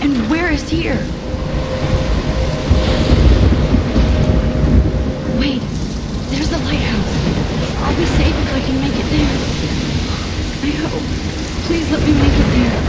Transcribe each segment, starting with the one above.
And where is here? Wait, there's the lighthouse. I'll be safe if I can make it there. I hope. Please let me make it there.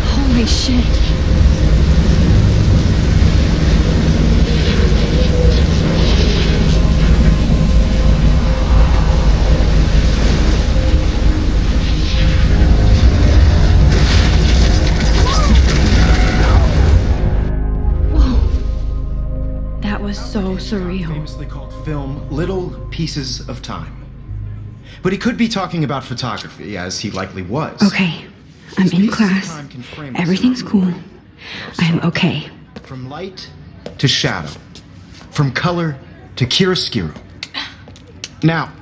Holy shit. Whoa. That was so surreal. Famously called film Little Pieces of Time. But he could be talking about photography, as he likely was. Okay, I'm in class. Everything's cool. I am okay. From light to shadow. From color to chiaroscuro. Now,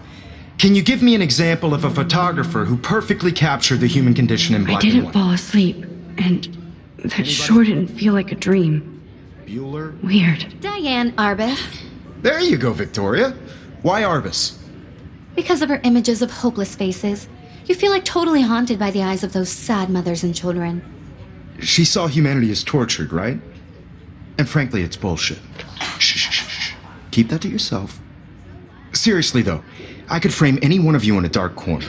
can you give me an example of a photographer who perfectly captured the human condition in I black and didn't white? fall asleep, and that sure didn't feel like a dream. Bueller? Weird. Diane Arbus. There you go, Victoria. Why Arbus? Because of her images of hopeless faces, you feel like totally haunted by the eyes of those sad mothers and children. She saw humanity as tortured, right? And frankly, it's bullshit. Shh, shh, shh, shh. Keep that to yourself. Seriously, though, I could frame any one of you in a dark corner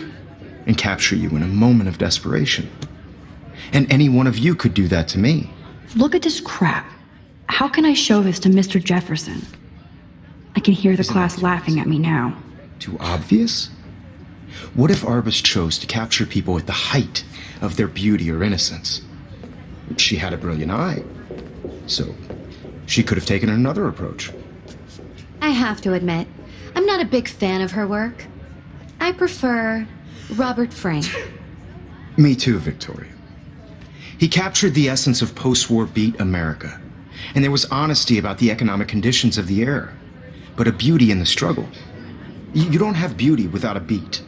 and capture you in a moment of desperation. And any one of you could do that to me. Look at this crap. How can I show this to Mr. Jefferson? I can hear the class laughing at me now. Too obvious? What if Arbus chose to capture people at the height of their beauty or innocence? She had a brilliant eye, so she could have taken another approach. I have to admit, I'm not a big fan of her work. I prefer Robert Frank. Me too, Victoria. He captured the essence of post-war beat America, and there was honesty about the economic conditions of the era, but a beauty in the struggle. You don't have beauty without a beat.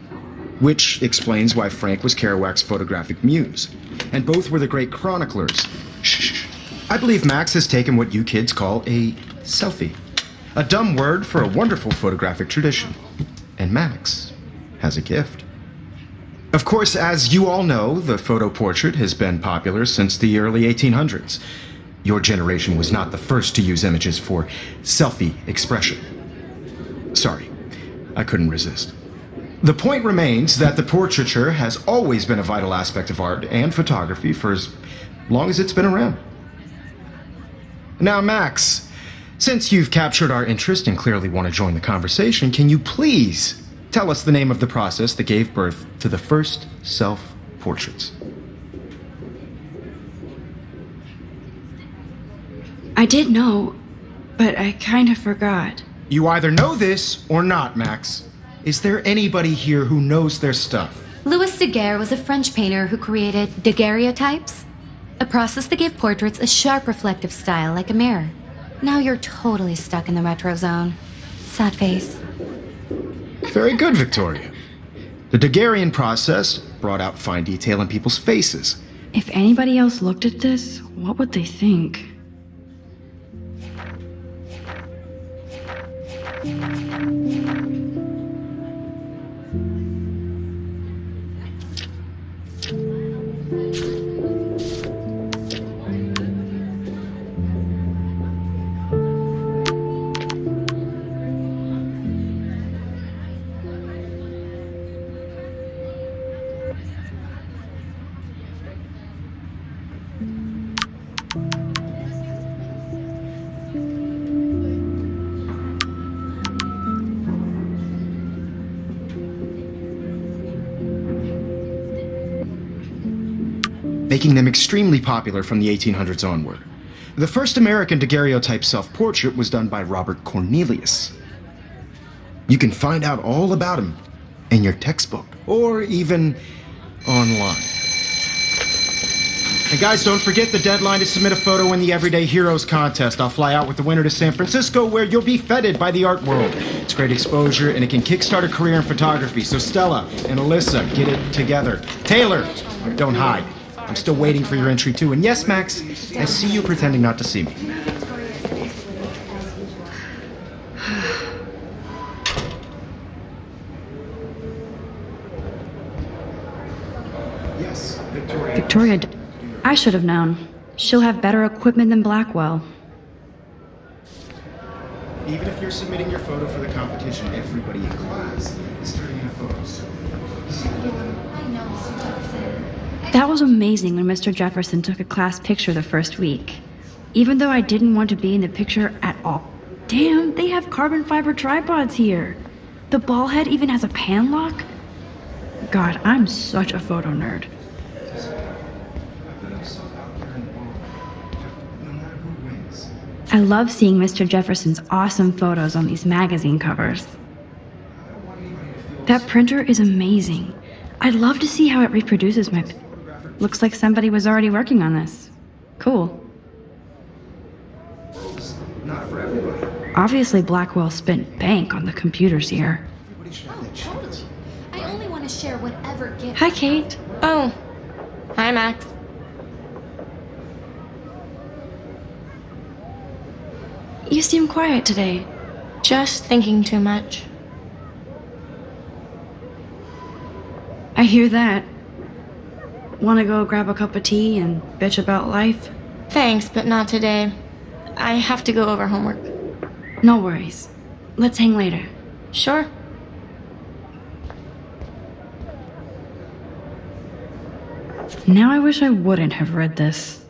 Which explains why Frank was Kerouac's photographic muse, and both were the great chroniclers. Shh. I believe Max has taken what you kids call a selfie. A dumb word for a wonderful photographic tradition. And Max has a gift. Of course, as you all know, the photo portrait has been popular since the early 1800s. Your generation was not the first to use images for selfie expression. Sorry, I couldn't resist. The point remains that the portraiture has always been a vital aspect of art and photography for as long as it's been around. Now, Max, since you've captured our interest and clearly want to join the conversation, can you please tell us the name of the process that gave birth to the first self-portraits? I did know, but I kind of forgot. You either know this or not, Max. Is there anybody here who knows their stuff? Louis Daguerre was a French painter who created daguerreotypes, a process that gave portraits a sharp reflective style like a mirror. Now you're totally stuck in the retro zone. Sad face. Very good, Victoria. The Daguerrean process brought out fine detail in people's faces. If anybody else looked at this, what would they think? Making them extremely popular from the 1800s onward. The first American daguerreotype self-portrait was done by Robert Cornelius. You can find out all about him in your textbook, or even online. And guys, don't forget the deadline to submit a photo in the Everyday Heroes contest. I'll fly out with the winner to San Francisco, where you'll be feted by the art world. It's great exposure, and it can kickstart a career in photography. So Stella and Alyssa, get it together. Taylor, don't hide. I'm still waiting for your entry too. And yes, Max, I see you pretending not to see me. Yes, Victoria. Victoria, I should have known. She'll have better equipment than Blackwell. Even if you're submitting your photo for the competition, everybody in class is turning in a photo. That was amazing when Mr. Jefferson took a class picture the first week. Even though I didn't want to be in the picture at all. Damn, they have carbon fiber tripods here. The ball head even has a pan lock. God, I'm such a photo nerd. I love seeing Mr. Jefferson's awesome photos on these magazine covers. That printer is amazing. I'd love to see how it reproduces my... Looks like somebody was already working on this. Cool. Not for everybody. Obviously, Blackwell spent bank on the computers here. Oh, totally. I only want to share whatever gift. Hi, Kate. Oh. Hi, Max. You seem quiet today. Just thinking too much. I hear that. Want to go grab a cup of tea and bitch about life? Thanks, but not today. I have to go over homework. No worries. Let's hang later. Sure. Now I wish I wouldn't have read this.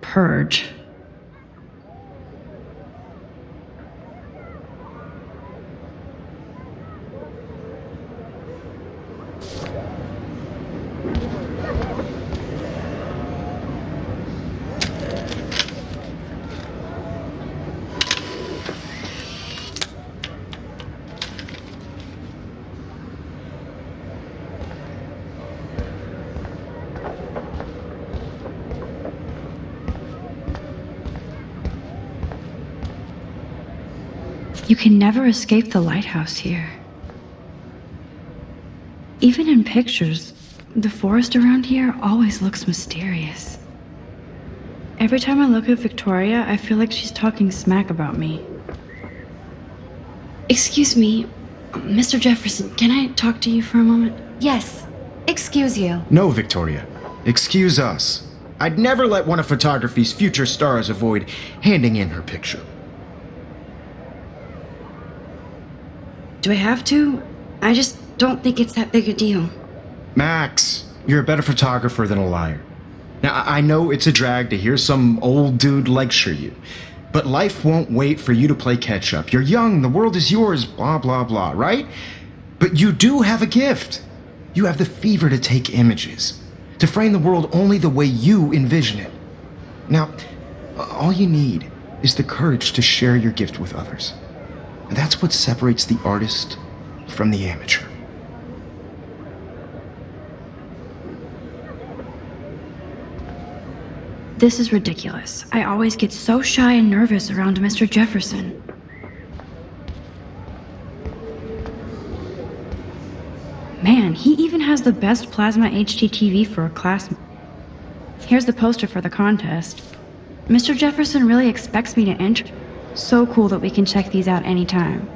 Purge. You can never escape the lighthouse here. Even in pictures, the forest around here always looks mysterious. Every time I look at Victoria, I feel like she's talking smack about me. Excuse me, Mr. Jefferson, can I talk to you for a moment? Yes. Excuse you. No, Victoria. Excuse us. I'd never let one of photography's future stars avoid handing in her picture. Do I have to? I just don't think it's that big a deal. Max, you're a better photographer than a liar. Now, I know it's a drag to hear some old dude lecture you, but life won't wait for you to play catch up. You're young, the world is yours, blah, blah, blah, right? But you do have a gift. You have the fever to take images, to frame the world only the way you envision it. Now, all you need is the courage to share your gift with others. And that's what separates the artist from the amateur. This is ridiculous. I always get so shy and nervous around Mr. Jefferson. Man, he even has the best plasma HDTV for a class. Here's the poster for the contest. Mr. Jefferson really expects me to enter. So cool that we can check these out anytime.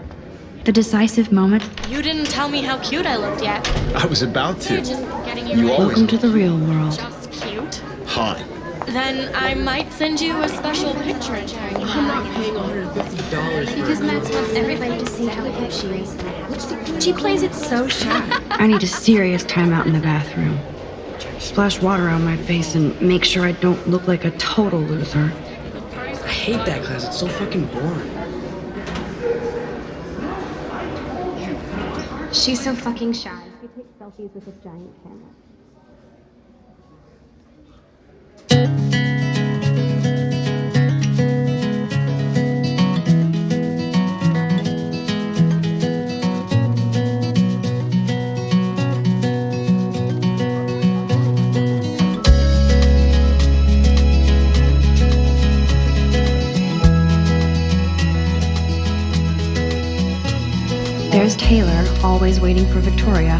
The decisive moment. You didn't tell me how cute I looked yet. I was about to. You're just getting your You ready. always- Welcome to the real world. Just cute. Hot. Then I might send you a special picture. I'm not paying $150 for Because Max wants everybody to see how hip she is. She plays it so shy. I need a serious timeout in the bathroom. Splash water on my face and make sure I don't look like a total loser. I hate that class. It's so fucking boring. She's so fucking shy. She takes selfies with this giant camera. there's Taylor, always waiting for Victoria.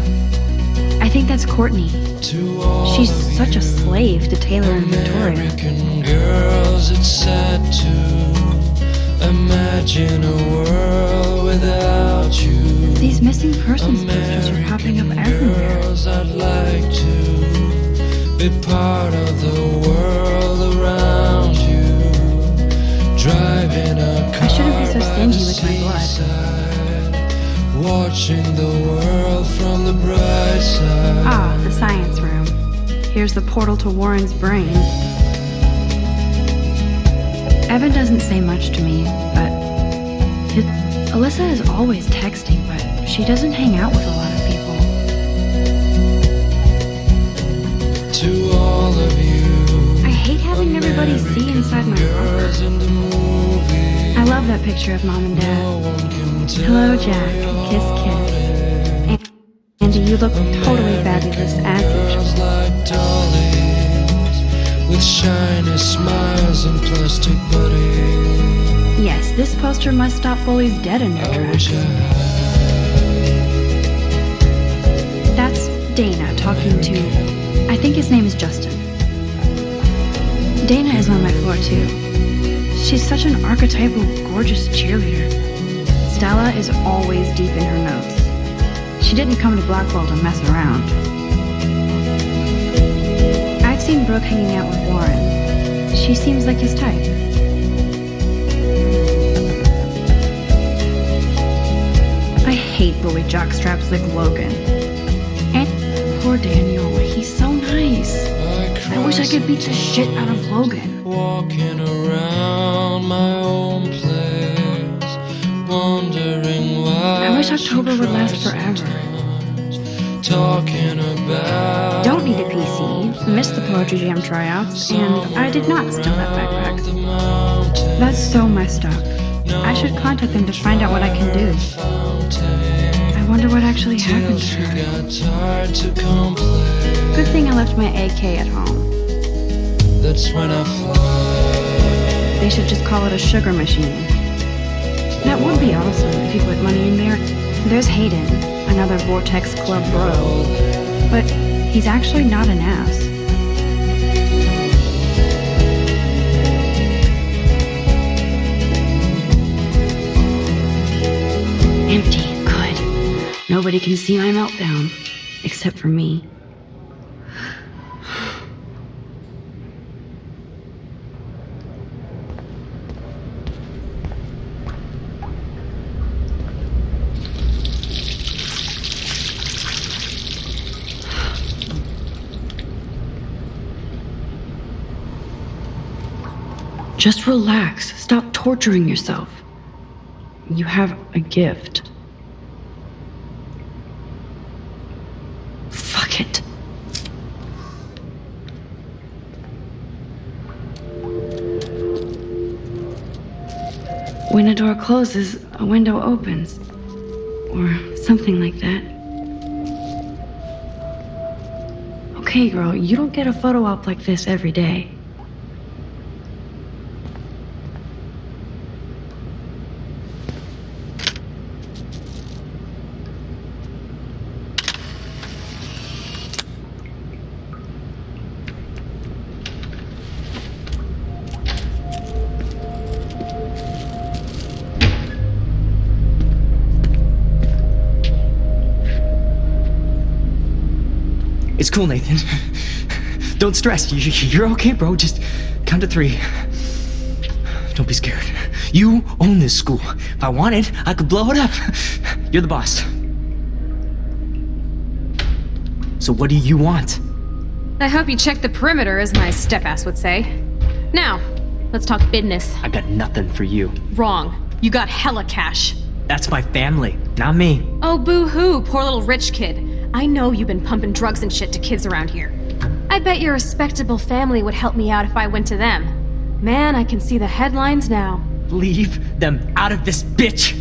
I think that's Courtney. She's such a slave to Taylor and Victoria. American girls, it's sad to imagine a world without you. These missing persons posters are popping up everywhere. Girls, I'd like to be part of the world around you. Driving a car I shouldn't be so stingy with my blood. side, watching the world from the bright side. Ah, the science room. Here's the portal to Warren's brain. Evan doesn't say much to me, but Alyssa is always texting, but she doesn't hang out with a lot of people. To all of you, I hate having everybody see inside my girls locker. in the movie. I love that picture of Mom and No Dad. one can tell Hello, Jack. Kiss, kiss. Andy, you look totally fabulous as usual. girls like dollies with shiny smiles and plastic buddies. Yes, this poster must stop bullies dead in their I wish tracks. I That's Dana talking to, I think his name is Justin. Dana is on my floor too. She's such an archetypal, gorgeous cheerleader. Stella is always deep in her notes. She didn't come to Blackwell to mess around. I've seen Brooke hanging out with Warren. She seems like his type. I hate bully jockstraps like Logan. And poor Daniel, he's so nice. I wish I could beat the shit out of Logan. walking around my own place, wondering why. I wish October would last forever. Talking about Don't need a PC, missed the Poetry Jam tryouts, and I did not steal that backpack. the mountain. That's so messed up. I should contact them to find out what I can do. I wonder what actually happened to her. Got tired to complain. Good thing I left my AK at home. That's when I fly. They should just call it a sugar machine. That would be awesome if you put money in there. There's Hayden, another Vortex Club bro. But he's actually not an ass. Empty, good. Nobody can see my meltdown, except for me. Just relax. Stop torturing yourself. You have a gift. Fuck it. When a door closes, a window opens. Or something like that. Okay, girl, you don't get a photo op like this every day. It's cool, Nathan. Don't stress. You're okay, bro. Just count to 3. Don't be scared. You own this school. If I wanted, I could blow it up. You're the boss. So what do you want? I hope you checked the perimeter, as my step-ass would say. Now, let's talk business. I got nothing for you. Wrong. You got hella cash. That's my family, not me. Oh, boo-hoo, poor little rich kid. I know you've been pumping drugs and shit to kids around here. I bet your respectable family would help me out if I went to them. Man, I can see the headlines now. Leave them out of this bitch!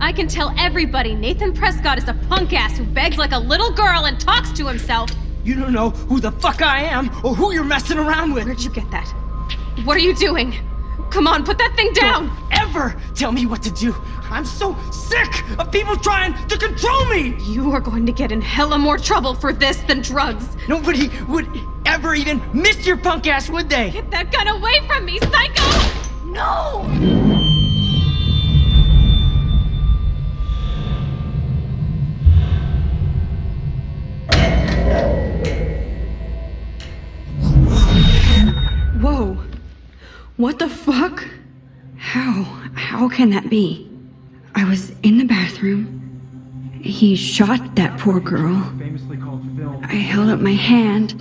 I can tell everybody Nathan Prescott is a punk ass who begs like a little girl and talks to himself. You don't know who the fuck I am or who you're messing around with. Where'd you get that? What are you doing? come on, put that thing down! Don't ever tell me what to do. I'm so sick of people trying to control me. You are going to get in hella more trouble for this than drugs. Nobody would ever even miss your punk ass, would they? Get that gun away from me, psycho! No! Whoa. What the fuck? How can that be? I was in the bathroom. He shot that poor girl. I held up my hand.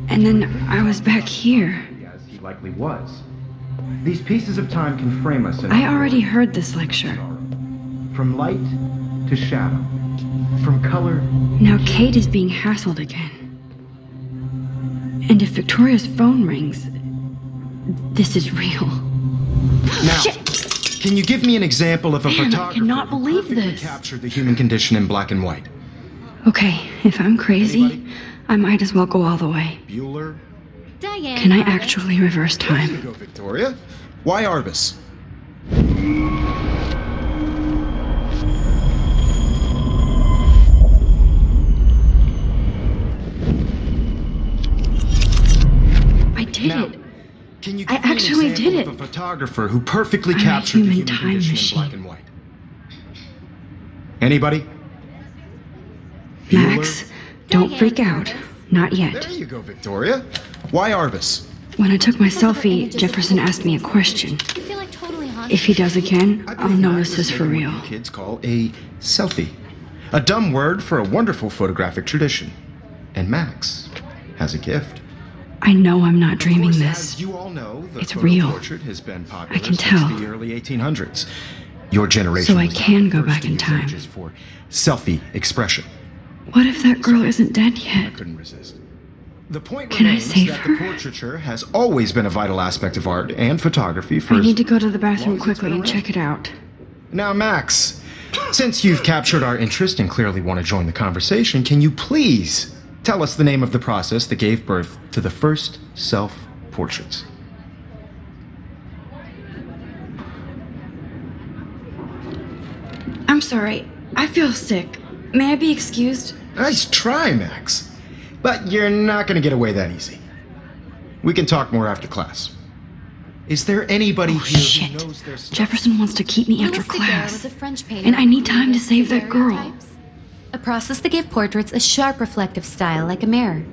And then I was back here. As he likely was. These pieces of time can frame us in I already heard this lecture. from light to shadow, from color. Now Kate is being hassled again. And if Victoria's phone rings, this is real. Now, Shit! can you give me an example of a Man, I photographer cannot who believe perfectly this. captured the human condition in black and white? Okay, if I'm crazy, Anybody? I might as well go all the way. Bueller? Diane. Can I Arbus. actually reverse There you time? go, Victoria. Why Arbus? I did Now, it. can you I give me actually an example did of it. a photographer who perfectly I'm a captured the human human time condition machine. in black and white? Anybody? Max, don't Diane freak out. Arbus. Not yet. There you go, Victoria. Why Arbus? When I took my selfie, Jefferson asked me a question. You feel like totally haunted. If he does again, I I'll believe know Max this is for making real. what you kids call a selfie. A dumb word for a wonderful photographic tradition. And Max has a gift. I know I'm not Of dreaming course, this. As you all know, the It's photo real. portrait has been popular I can since tell. the early 1800s. Your generation So I was not can the go first back to in use time. images for selfie expression. What if that girl isn't dead I yet? couldn't resist. The point Can I remains save that her? the portraiture has always been a vital aspect of art and photography for I as need to go to the bathroom long as it's quickly been and around. check it out. Now, Max, since you've captured our interest and clearly want to join the conversation, can you please tell us the name of the process that gave birth to the first self-portraits? I'm sorry. I feel sick. May I be excused? Nice try, Max. But you're not going to get away that easy. We can talk more after class. Is there anybody Oh, here shit. who knows their stuff? Jefferson wants to keep me after Louis Daguerre class. was a French painter And I need who time to created save that girl. daguerreotypes, a process that gave portraits a sharp reflective style like a mirror.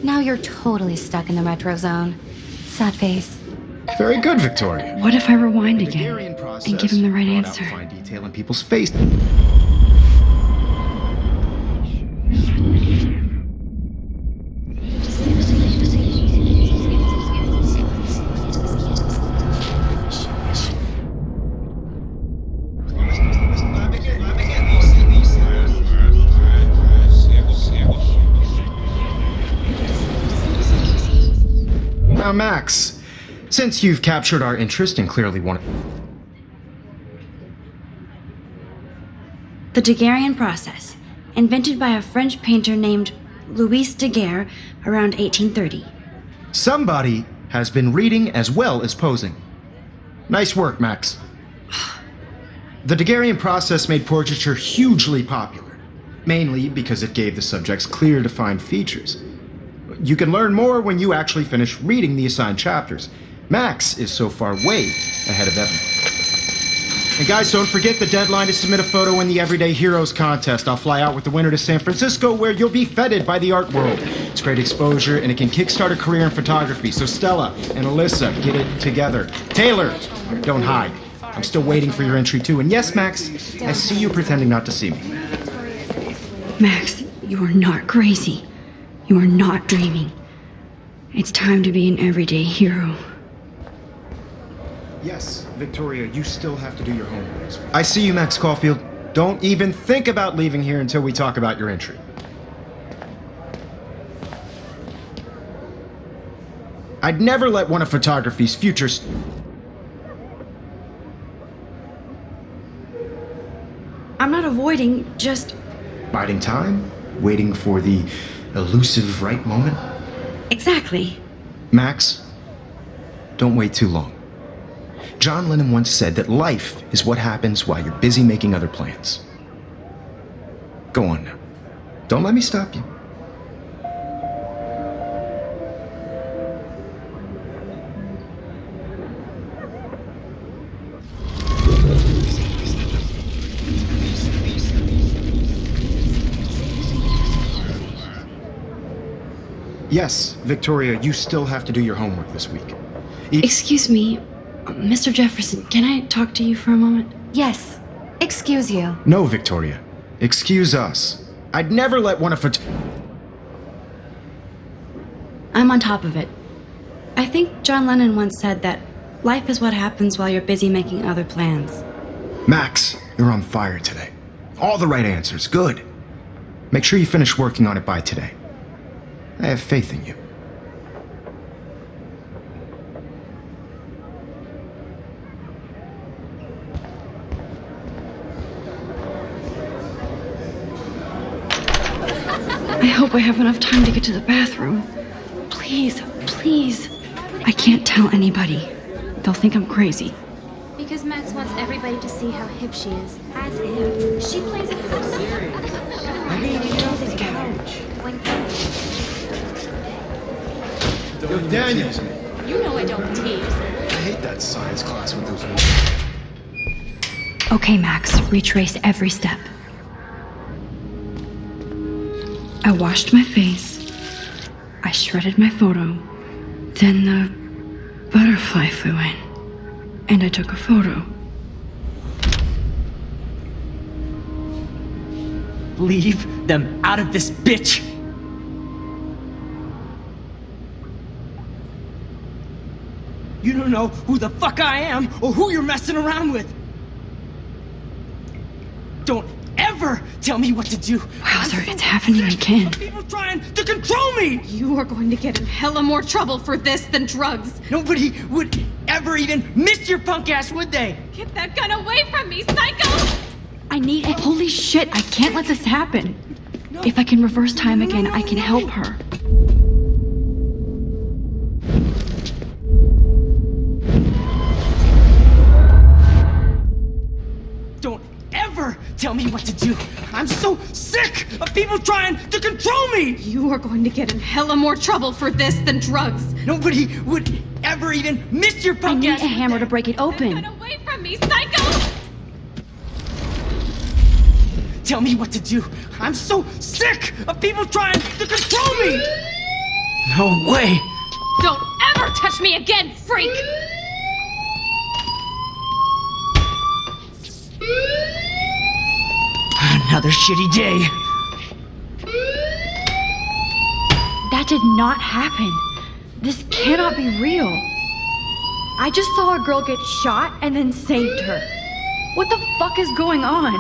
Now you're totally stuck in the retro zone. Sad face. Very good, Victoria. What if I rewind The again Daguerrean process and give him the right brought out answer? fine detail in people's face. Now, Max, since you've captured our interest and clearly want The Daguerrean process, invented by a French painter named Louis Daguerre around 1830. somebody has been reading as well as posing. Nice work, Max. The Daguerrean process made portraiture hugely popular, mainly because it gave the subjects clear, defined features. You can learn more when you actually finish reading the assigned chapters. Max is so far way ahead of Evan. And guys, don't forget the deadline to submit a photo in the Everyday Heroes contest. I'll fly out with the winner to San Francisco, where you'll be feted by the art world. It's great exposure, and it can kickstart a career in photography. So Stella and Alyssa, get it together. Taylor, don't hide. I'm still waiting for your entry too. And yes, Max, I see you pretending not to see me. Max, you are not crazy. You are not dreaming. It's time to be an everyday hero. Yes, Victoria, you still have to do your homework. I see you, Max Caulfield. Don't even think about leaving here until we talk about your entry. I'd never let one of photography's futures. I'm not avoiding, just... Biding time, waiting for the elusive right moment. Exactly. Max, don't wait too long. John Lennon once said that life is what happens while you're busy making other plans. Go on now. Don't let me stop you. Yes, Victoria, you still have to do your homework this week. Excuse me, Mr. Jefferson, can I talk to you for a moment? Yes. Excuse you. No, Victoria. Excuse us. I'd never let one of I'm on top of it. I think John Lennon once said that life is what happens while you're busy making other plans. Max, you're on fire today. All the right answers. Good. Make sure you finish working on it by today. I have faith in you. I hope I have enough time to get to the bathroom. Please, please. I can't tell anybody. They'll think I'm crazy. Because Max wants everybody to see how hip she is. As if she plays it. Yo, Daniels. You know I don't tease. I hate that science class with those... Okay, Max, retrace every step. I washed my face. I shredded my photo. Then the butterfly flew in. And I took a photo. Leave them out of this bitch! You don't know who the fuck I am or who you're messing around with! Don't ever tell me what to do! Wowzer, it's happening again. People trying to control me! You are going to get in hella more trouble for this than drugs. Nobody would ever even miss your punk ass, would they? Get that gun away from me, psycho! I need it. Holy shit, I can't let this happen. If I can reverse time again, I can help her. Don't ever tell me what to do! I'm so sick of people trying to control me! You are going to get in hella more trouble for this than drugs. Nobody would ever even miss your I punk need ass, a hammer would to they? break it open. Get away from me, psycho! Tell me what to do. I'm so sick of people trying to control me! No way! Don't ever touch me again, freak! Another shitty day. That did not happen. This cannot be real. I just saw a girl get shot and then saved her. What the fuck is going on?